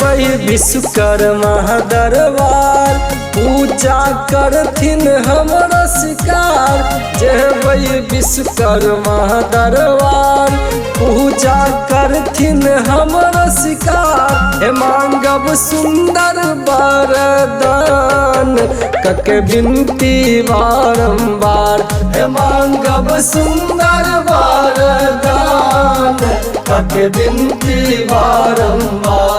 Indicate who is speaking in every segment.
Speaker 1: जेबै विश्वकर्मा दरबार, पूजा करथिन हमर शिकार। जेबै विश्वकर्मा दरबार, पूजा करथिन हमर शिकार। हे मांगब सुंदर वरदान, कके बिनती बारंबार। हे मांगब सुंदर वरदान, कके बिनती बारंबार।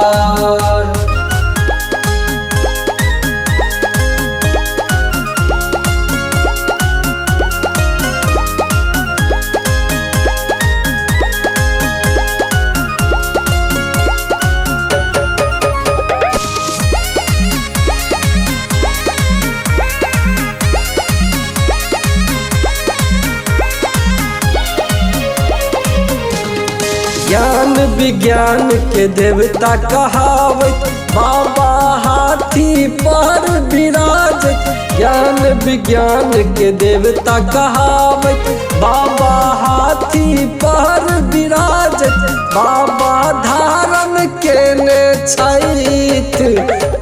Speaker 1: ज्ञान विज्ञान के देवता कहावत, बाबा हाथी पर विराजत। ज्ञान विज्ञान के देवता कहावत, बाबा हाथी पर विराजत। बाबा धारण केने छैथ,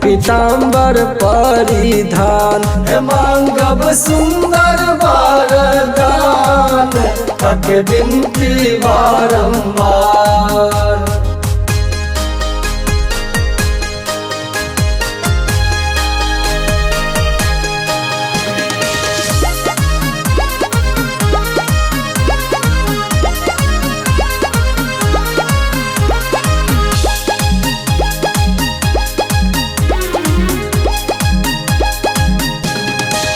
Speaker 1: पीताम्बर परिधान। हे मांगब सुंदर वरदान, कके बिनती बारंबार।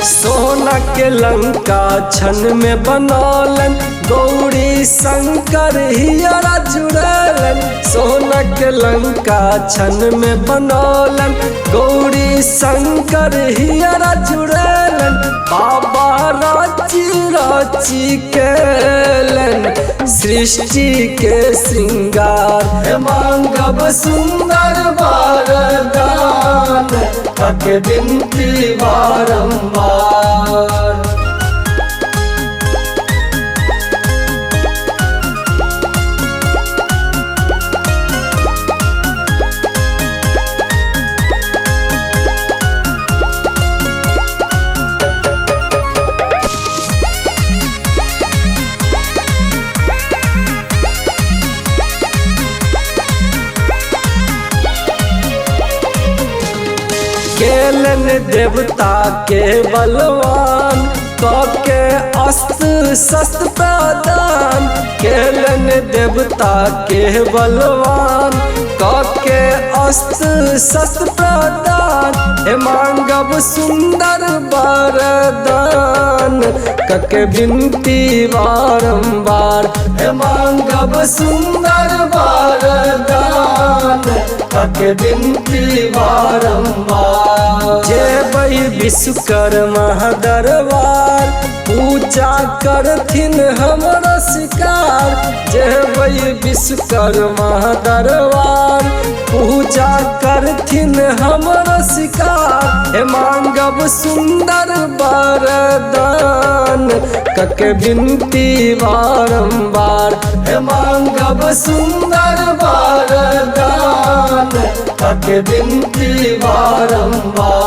Speaker 1: सोना के लंका छन में बनौलन, गौरी शंकर हियरा जुड़लन। सोना के लंका छन में बनौलन, गौरी शंकर हियरा जुड़लन। बाबा राची राची केलन, सृष्टि के श्रृंगार। हे मांगब सुंदर वरदान, कके बिनती बारंबार। केलन देवता के बलवान, कके अस्त्र शस्त्र प्रदान। केलन देवता के बलवान, कके अस्त्र शस्त्र प्रदान। हे मांगब सुंदर वरदान, कके बिनती बारंबार। हे मांगब सुंदर वरदान, कके बिनती बारंबार। जेबै विश्वकर्मा दरबार, पूजा करथिन हमर शिकार। जेबै विश्वकर्मा दरबार, पूजा करथिन हमर शिकार। हे मांगब सुंदर वरदान, कके बिनती बारंबार। हे मांगब सुंदर वरदान, कके बिनती बारंबार।